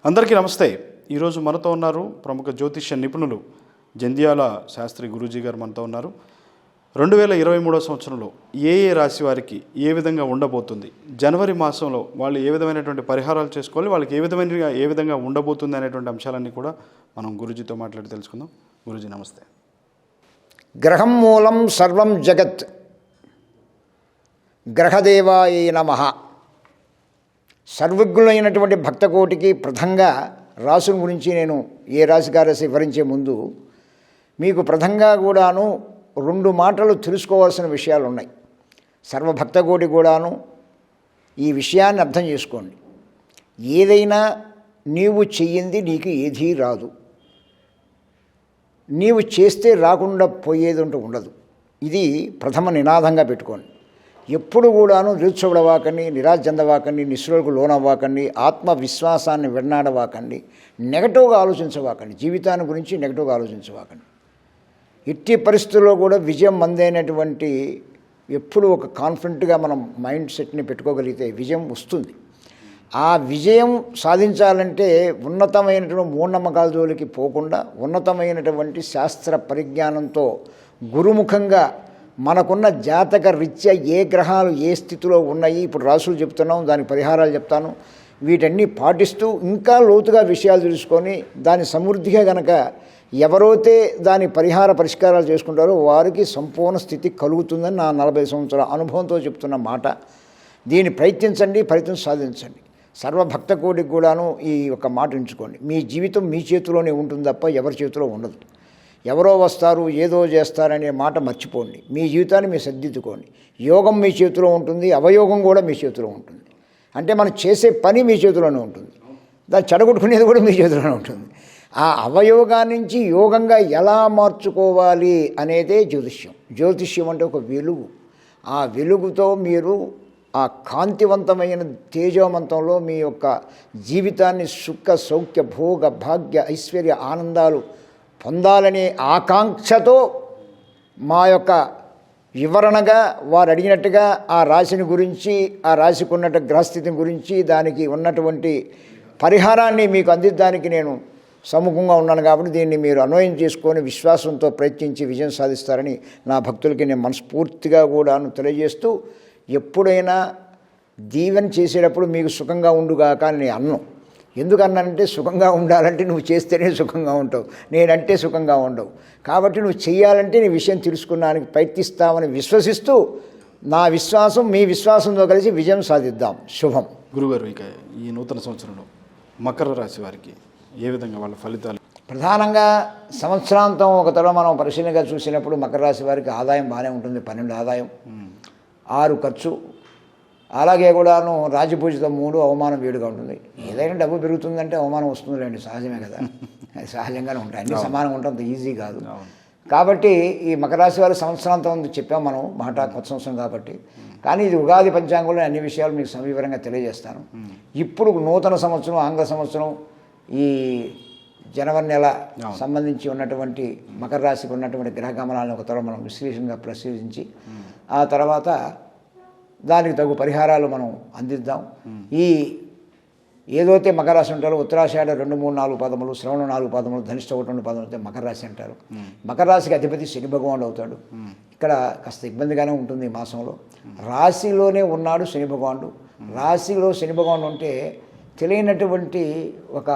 అందరికీ నమస్తే. ఈరోజు మనతో ఉన్నారు ప్రముఖ జ్యోతిష్య నిపుణులు జంధ్యాల శాస్త్రి గురూజీ గారు మనతో ఉన్నారు. 2023 సంవత్సరంలో ఏ రాశి వారికి ఏ విధంగా ఉండబోతుంది, జనవరి మాసంలో వాళ్ళు ఏ విధమైనటువంటి పరిహారాలు చేసుకోవాలి, వాళ్ళకి ఏ విధంగా ఉండబోతుంది అనేటువంటి అంశాలన్నీ కూడా మనం గురూజీతో మాట్లాడి తెలుసుకుందాం. గురూజీ నమస్తే. గ్రహం మూలం సర్వం జగత్, గ్రహదేవాయ నమః. సర్వజ్ఞులైనటువంటి భక్తకోటికి ప్రథంగా రాసుల గురించి నేను ఏ రాశికారసి వివరించే ముందు మీకు ప్రథంగా కూడాను 2 మాటలు తెలుసుకోవాల్సిన విషయాలు ఉన్నాయి. సర్వభక్తకోటి కూడాను ఈ విషయాన్ని అర్థం చేసుకోండి. ఏదైనా నీవు చెయ్యింది నీకు ఏదీ రాదు, నీవు చేస్తే రాకుండా పోయేది అంటూ ఉండదు. ఇది ప్రథమ నినాదంగా పెట్టుకోండి. ఎప్పుడు కూడాను నిరుత్సవుడవాకండి, నిరాశ చెందవాకండి, నిస్సులకు లోనవ్వాకండి, ఆత్మవిశ్వాసాన్ని వెన్నాడవాకండి, నెగటివ్గా ఆలోచించవాకండి, జీవితాన్ని గురించి నెగటివ్గా ఆలోచించవాకండి. ఎట్టి పరిస్థితుల్లో కూడా విజయం మందైనటువంటి ఎప్పుడు ఒక కాన్ఫిడెంట్గా మనం మైండ్ సెట్ని పెట్టుకోగలిగితే విజయం వస్తుంది. ఆ విజయం సాధించాలంటే ఉన్నతమైనటువంటి మూఢనమ్మకాల జోలికి పోకుండా ఉన్నతమైనటువంటి శాస్త్ర పరిజ్ఞానంతో గురుముఖంగా మనకున్న జాతక రీత్యా ఏ గ్రహాలు ఏ స్థితిలో ఉన్నాయి, ఇప్పుడు రాసులు చెప్తున్నాం, దాని పరిహారాలు చెప్తాను, వీటన్నీ పాటిస్తూ ఇంకా లోతుగా విషయాలు తెలుసుకొని దాని సమృద్ధిగా గనక ఎవరైతే దాని పరిష్కారాలు చేసుకుంటారో వారికి సంపూర్ణ స్థితి కలుగుతుందని నా 40 సంవత్సరాల అనుభవంతో చెప్తున్న మాట. దీన్ని ప్రయత్నం సాధించండి. సర్వభక్త కోటికి కూడాను ఈ ఒక మాట ఉంచుకోండి. మీ జీవితం మీ చేతిలోనే ఉంటుంది తప్ప ఎవరి చేతిలో ఉండదు. ఎవరో వస్తారు ఏదో చేస్తారనే మాట మర్చిపోండి. మీ జీవితాన్ని మీరు సర్దిద్దుకోండి. యోగం మీ చేతిలో ఉంటుంది, అవయోగం కూడా మీ చేతిలో ఉంటుంది. అంటే మనం చేసే పని మీ చేతిలోనే ఉంటుంది, దాన్ని చెడగొట్టుకునేది కూడా మీ చేతిలోనే ఉంటుంది. ఆ అవయోగాన్ని నుంచి యోగంగా ఎలా మార్చుకోవాలి అనేదే జ్యోతిష్యం. జ్యోతిష్యం అంటే ఒక వెలుగు. ఆ వెలుగుతో మీరు ఆ కాంతివంతమైన తేజోవంతంలో మీ యొక్క జీవితాన్ని సుఖ సౌఖ్య భోగ భాగ్య ఐశ్వర్య ఆనందాలు పొందాలనే ఆకాంక్షతో మా యొక్క వివరణగా వారు అడిగినట్టుగా ఆ రాశిని గురించి, ఆ రాశికి ఉన్నట్టు గ్రహస్థితిని గురించి, దానికి ఉన్నటువంటి పరిహారాన్ని మీకు అందించడానికి నేను సముఖంగా ఉన్నాను. కాబట్టి దీన్ని మీరు అన్వయం చేసుకొని విశ్వాసంతో ప్రయత్నించి విజయం సాధిస్తారని నా భక్తులకి నేను మనస్ఫూర్తిగా కూడా తెలియజేస్తూ, ఎప్పుడైనా దీవెన చేసేటప్పుడు మీకు సుఖంగా ఉండుగాక అని నేను అన్నం. ఎందుకన్నానంటే సుఖంగా ఉండాలంటే నువ్వు చేస్తేనే సుఖంగా ఉంటావు, నేనంటే సుఖంగా ఉండవు. కాబట్టి నువ్వు చేయాలంటే నీ విషయం తెలుసుకున్నానికి ప్రయత్నిస్తామని విశ్వసిస్తూ, నా విశ్వాసం మీ విశ్వాసంతో కలిసి విజయం సాధిద్దాం. శుభం. గురుగారు, ఇక ఈ నూతన సంవత్సరంలో మకర రాశి వారికి ఏ విధంగా వాళ్ళ ఫలితాలు? ప్రధానంగా సంవత్సరాంతం ఒక తరం మనం పరిశీలనగా చూసినప్పుడు మకర రాశి వారికి ఆదాయం బాగానే ఉంటుంది. 12 ఆదాయం, 6 ఖర్చు, అలాగే కూడాను రాజపూజిత 3, అవమానం 7గా ఉంటుంది. ఏదైనా డబ్బు పెరుగుతుందంటే అవమానం వస్తుందిలేండి, సహజమే కదా, అది సహజంగానే ఉంటాయి. అన్నీ సమానంగా ఉంటాయి, అంత ఈజీ కాదు. కాబట్టి ఈ మకర రాశి వారి సంవత్సరాంతం చెప్పాం మనం మాట, కొత్త సంవత్సరం కాబట్టి. కానీ ఇది ఉగాది పంచాంగంలో అన్ని విషయాలు మీకు సవివరంగా తెలియజేస్తాను. ఇప్పుడు నూతన సంవత్సరం ఆంగ్ల సంవత్సరం ఈ జనవరి నెల సంబంధించి ఉన్నటువంటి మకర రాశికి ఉన్నటువంటి గ్రహ గమనాలను ఒక తరం మనం విశ్లేషణగా పరిశీలించి ఆ తర్వాత దానికి తగు పరిహారాలు మనం అందిద్దాం. ఈ ఏదైతే మకర రాశి ఉంటారో ఉత్తరాషాఢ 2, 3, 4 పదములు, శ్రవణ 4 పదములు, ధనిష్ట 1, 2 పదములు అయితే మకర రాశి అంటారు. మకర రాశికి అధిపతి శని భగవానుడు అవుతాడు. ఇక్కడ కాస్త ఇబ్బందిగానే ఉంటుంది ఈ మాసంలో. రాశిలోనే ఉన్నాడు శని భగవానుడు. రాశిలో శని భగవానుడు ఉంటే తెలియనటువంటి ఒక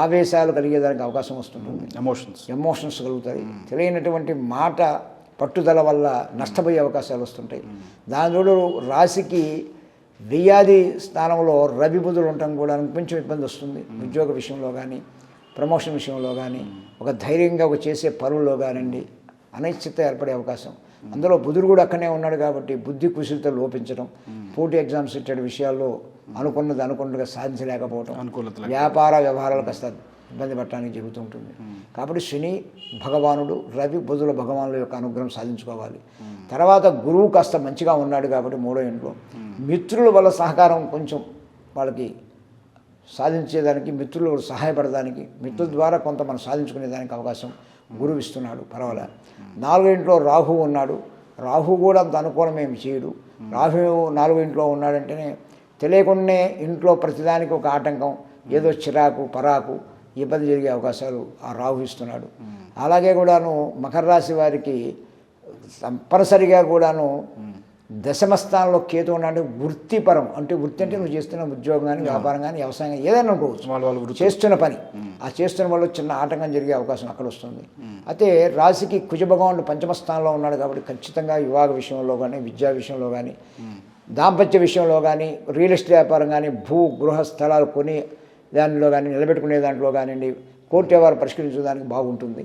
ఆవేశాలు కలిగేదానికి అవకాశం వస్తుంటుంది. ఎమోషన్స్ కలుగుతాయి. తెలియనటువంటి మాట పట్టుదల వల్ల నష్టపోయే అవకాశాలు వస్తుంటాయి. దానిలో రాశికి వ్యయాది స్థానంలో రవి బుధులు ఉండటం కూడా కొంచెం ఇబ్బంది వస్తుంది. ఉద్యోగ విషయంలో కానీ, ప్రమోషన్ విషయంలో కానీ, ఒక ధైర్యంగా ఒక చేసే పనుల్లో కానివ్వండి అనిశ్చిత ఏర్పడే అవకాశం. అందులో బుధుడు కూడా అక్కడనే ఉన్నాడు కాబట్టి బుద్ధి కుశలత లోపించడం, పోటీ ఎగ్జామ్స్ ఇచ్చే విషయాల్లో అనుకున్నట్టుగా సాధించలేకపోవడం, వ్యాపార వ్యవహారాలు కాస్త ఇబ్బంది పడటానికి జరుగుతూ ఉంటుంది. కాబట్టి శని భగవానుడు, రవి బుధుల భగవానుల యొక్క అనుగ్రహం సాధించుకోవాలి. తర్వాత గురువు కాస్త మంచిగా ఉన్నాడు కాబట్టి 3వ ఇంట్లో మిత్రుల వల్ల సహకారం కొంచెం వాళ్ళకి సాధించేదానికి, మిత్రులు సహాయపడడానికి, మిత్రుల ద్వారా కొంత మనం సాధించుకునేదానికి అవకాశం గురువు ఇస్తున్నాడు. పర్వాలే. 4వ ఇంట్లో రాహువు ఉన్నాడు. రాహు కూడా అంత అనుకూలమేమి చేయడు. రాహు 4వ ఇంట్లో ఉన్నాడంటేనే తెలియకుండానే ఇంట్లో ప్రతిదానికి ఒక ఆటంకం, ఏదో చిరాకు పరాకు ఇబ్బంది జరిగే అవకాశాలు ఆ రాహు ఇస్తున్నాడు. అలాగే కూడాను మకర రాశి వారికి తప్పనిసరిగా కూడాను దశమ స్థానంలో కేతు ఉన్నాడు. వృత్తిపరం అంటే వృత్తి అంటే నువ్వు చేస్తున్న ఉద్యోగం కానీ వ్యాపారం కానీ వ్యవసాయం కానీ ఏదైనా అనుకోవచ్చు, చేస్తున్న పని ఆ చేస్తున్న వాళ్ళు చిన్న ఆటంకం జరిగే అవకాశం అక్కడ వస్తుంది. అయితే రాశికి కుజభగవానుడు పంచమ స్థానంలో ఉన్నాడు కాబట్టి ఖచ్చితంగా వివాహ విషయంలో కానీ విద్యా విషయంలో కానీ దాంపత్య విషయంలో కానీ రియల్ ఎస్టేట్ వ్యాపారం కానీ భూ గృహ స్థలాలు కొని దానిలో కానీ నిలబెట్టుకునే దాంట్లో కానివ్వండి కోర్టు వ్యవహారం పరిష్కరించడానికి బాగుంటుంది.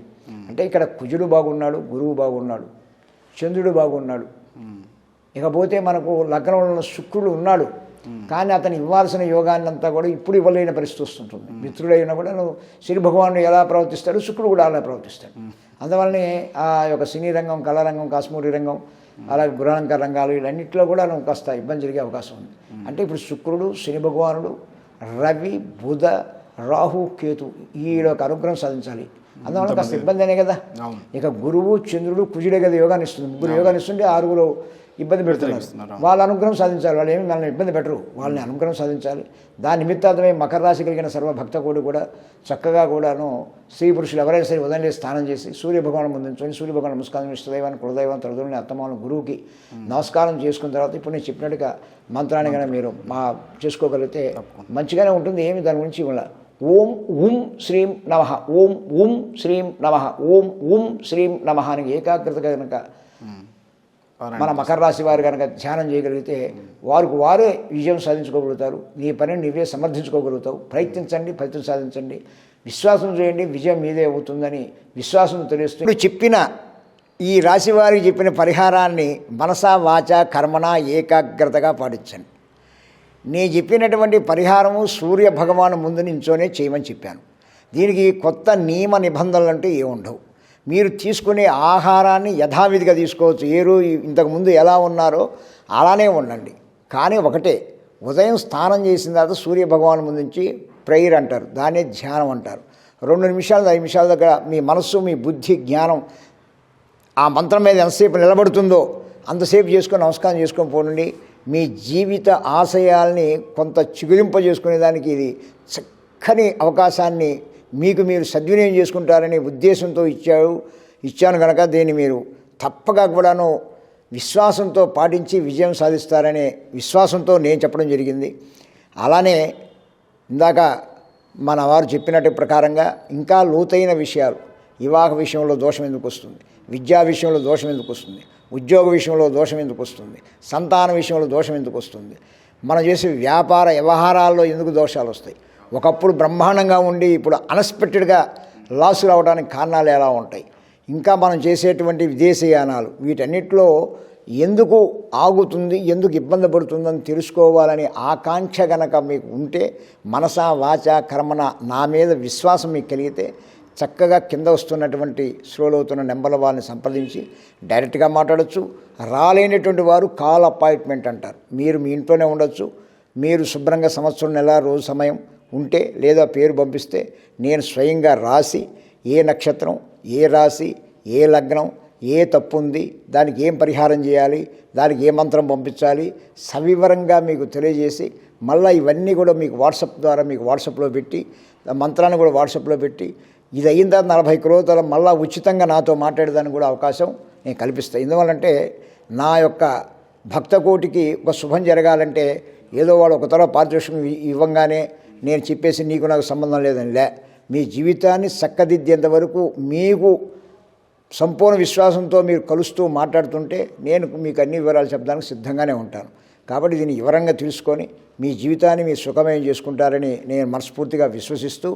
అంటే ఇక్కడ కుజుడు బాగున్నాడు, గురువు బాగున్నాడు, చంద్రుడు బాగున్నాడు. ఇకపోతే మనకు లగ్నంలో ఉన్న శుక్రుడు ఉన్నాడు, కానీ అతను ఇవ్వాల్సిన యోగాన్ని అంతా కూడా ఇప్పుడు ఇవ్వలేని పరిస్థితి వస్తుంటుంది. మిత్రుడైనా కూడా నువ్వు శని భగవానుడు ఎలా ప్రవర్తిస్తాడు, శుక్రుడు కూడా అలా ప్రవర్తిస్తాడు. అందువల్లనే ఆ యొక్క సినీ రంగం, కళారంగం, కాస్మోరీ రంగం, అలాగే గృహాలంకార రంగాలు వీటన్నిటిలో కూడా నువ్వు కాస్త ఇబ్బంది జరిగే అవకాశం ఉంది. అంటే ఇప్పుడు శుక్రుడు, శని భగవానుడు, రవి, బుధ, రాహు, కేతు ఈ యొక్క అనుగ్రహం సాధించాలి. అందువల్ల కాస్త ఇబ్బంది అనే కదా. ఇక గురువు, చంద్రుడు, కుజుడే కదా యోగాన్ని ఇస్తుంది. ముగ్గురు యోగాన్ని ఇస్తుంటే ఆరుగురు ఇబ్బంది పెడుతున్నారు. వాళ్ళ అనుగ్రహం సాధించాలి. వాళ్ళు ఏమి మనల్ని ఇబ్బంది పెట్టరు, వాళ్ళని అనుగ్రహం సాధించాలి. దాని నిమిత్తార్థమే మకర రాశి కలిగిన సర్వభక్త కోడి కూడా చక్కగా కూడాను స్త్రీ పురుషులు ఎవరైనా సరే ఉదయం లేసి స్నానం చేసి సూర్యభగవాను ముందుంచుకొని సూర్యభగవాను నమస్కారం, ఇష్టదైవాన్ని, కులదైవం, తరదుని, అత్తమాను, గురువుకి నమస్కారం చేసుకున్న తర్వాత ఇప్పుడు నేను చెప్పినట్టుగా మంత్రాన్ని కనుక మీరు చేసుకోగలిగితే మంచిగానే ఉంటుంది. ఏమి దాని గురించి ఇవ్వాలి. ఓం ఉం శ్రీం నమః, ఓం ఉం శ్రీం నమః, ఓం ఉం శ్రీం నమః అని ఏకాగ్రత కనుక మన మకర రాశి వారు కనుక ధ్యానం చేయగలిగితే వారికి వారే విజయం సాధించుకోగలుగుతారు. నీ పనిని నీవే సమర్థించుకోగలుగుతావు. ప్రయత్నించండి, ఫలితం సాధించండి, విశ్వాసం చేయండి, విజయం మీదే అవుతుందని విశ్వాసం తెలుస్తుంది. ఇప్పుడు చెప్పిన ఈ రాశి వారికి చెప్పిన పరిహారాన్ని మనసా వాచ కర్మణ ఏకాగ్రతగా పాటించండి. నేను చెప్పినటువంటి పరిహారము సూర్య భగవాను ముందు నుంచోనే చేయమని చెప్పాను. దీనికి కొత్త నియమ నిబంధనలు అంటే ఏముండవు. మీరు తీసుకునే ఆహారాన్ని యథావిధిగా తీసుకోవచ్చు. ఇంతకుముందు ఎలా ఉన్నారో అలానే ఉండండి. కానీ ఒకటే, ఉదయం స్నానం చేసిన తర్వాత సూర్య భగవాను ముందు నుంచి ప్రేయర్ అంటారు, దాన్నే ధ్యానం అంటారు. 2 నిమిషాలు 5 నిమిషాల దగ్గర మీ మనస్సు, మీ బుద్ధి, జ్ఞానం ఆ మంత్రం మీద ఎంతసేపు నిలబడుతుందో అంతసేపు చేసుకొని నమస్కారం చేసుకొని పోనండి. మీ జీవిత ఆశయాల్ని కొంత చిగురింపజేసుకునేదానికి ఇది చక్కని అవకాశాన్ని మీకు మీరు సద్వినియోగం చేసుకుంటారనే ఉద్దేశంతో ఇచ్చాను కనుక దీన్ని మీరు తప్పగా కూడాను విశ్వాసంతో పాటించి విజయం సాధిస్తారనే విశ్వాసంతో నేను చెప్పడం జరిగింది. అలానే ఇందాక మన వారు చెప్పినట్టు ప్రకారంగా ఇంకా లోతైన విషయాలు, వివాహ విషయంలో దోషం ఎందుకు వస్తుంది, విద్యా విషయంలో దోషం ఎందుకు వస్తుంది, ఉద్యోగ విషయంలో దోషం ఎందుకు వస్తుంది, సంతాన విషయంలో దోషం ఎందుకు వస్తుంది, మనం చేసే వ్యాపార వ్యవహారాల్లో ఎందుకు దోషాలు వస్తాయి, ఒకప్పుడు బ్రహ్మాండంగా ఉండి ఇప్పుడు అన్ఎక్స్పెక్టెడ్గా లాస్ రావడానికి కారణాలు ఎలా ఉంటాయి, ఇంకా మనం చేసేటువంటి విదేశీయానాలు వీటన్నిటిలో ఎందుకు ఆగుతుంది, ఎందుకు ఇబ్బంది పడుతుందని తెలుసుకోవాలని ఆకాంక్ష గనక మీకు ఉంటే మనసా వాచ కర్మణ నా మీద విశ్వాసం మీకు కలిగితే చక్కగా కింద వస్తున్నటువంటి స్లోలో అవుతున్న నెంబర్ల వారిని సంప్రదించి డైరెక్ట్గా మాట్లాడచ్చు. రాలేనటువంటి వారు కాల్ అపాయింట్మెంట్ అంటారు. మీరు మీ ఇంట్లోనే ఉండొచ్చు. మీరు శుభ్రంగా సంవత్సరం నెల రోజు సమయం ఉంటే లేదా పేరు పంపిస్తే నేను స్వయంగా రాసి ఏ నక్షత్రం, ఏ రాశి, ఏ లగ్నం, ఏ తప్పు ఉంది, దానికి ఏం పరిహారం చేయాలి, దానికి ఏ మంత్రం పంపించాలి సవివరంగా మీకు తెలియజేసి మళ్ళీ ఇవన్నీ కూడా మీకు వాట్సాప్ ద్వారా మీకు వాట్సాప్లో పెట్టి మంత్రాన్ని కూడా వాట్సాప్లో పెట్టి ఇది అయిన తర్వాత 40 రోజుల మళ్ళీ ఉచితంగా నాతో మాట్లాడేదానికి కూడా అవకాశం నేను కల్పిస్తాను. ఎందువల్లంటే నా యొక్క భక్త కోటికి ఒక శుభం జరగాలంటే ఏదో వాడు ఒక తర పారితోషికం ఇవ్వంగానే నేను చెప్పేసి నీకు నాకు సంబంధం లేదని మీ జీవితాన్ని చక్కదిద్దేంత వరకు మీకు సంపూర్ణ విశ్వాసంతో మీరు కలుస్తూ మాట్లాడుతుంటే నేను మీకు అన్ని వివరాలు చెప్పడానికి సిద్ధంగానే ఉంటాను. కాబట్టి దీన్ని వివరంగా తెలుసుకొని మీ జీవితాన్ని మీరు సుఖమయం చేసుకుంటారని నేను మనస్ఫూర్తిగా విశ్వసిస్తూ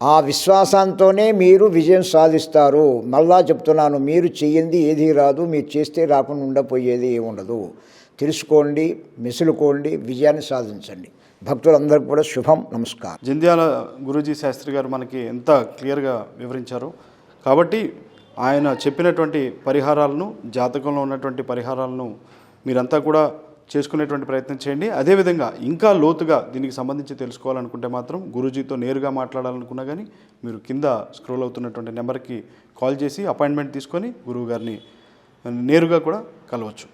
ఆ విశ్వాసంతోనే మీరు విజయం సాధిస్తారు. మళ్ళా చెప్తున్నాను, మీరు చెయ్యింది ఏది రాదు, మీరు చేస్తే రాకుండా ఉండపోయేది ఏముండదు. తెలుసుకోండి, మెసులుకోండి, విజయాన్ని సాధించండి. భక్తులందరికీ కూడా శుభం. నమస్కారం. జంధ్యాల గురూజీ శాస్త్రి గారు మనకి ఎంత క్లియర్గా వివరించారు. కాబట్టి ఆయన చెప్పినటువంటి పరిహారాలను, జాతకంలో ఉన్నటువంటి పరిహారాలను మీరంతా కూడా చేసుకునేటువంటి ప్రయత్నం చేయండి. అదేవిధంగా ఇంకా లోతుగా దీనికి సంబంధించి తెలుసుకోవాలనుకుంటే మాత్రం గురూజీతో నేరుగా మాట్లాడాలనుకున్నా కానీ మీరు కింద స్క్రోల్ అవుతున్నటువంటి నెంబర్కి కాల్ చేసి అపాయింట్మెంట్ తీసుకొని గురువు గారిని నేరుగా కూడా కలవచ్చు.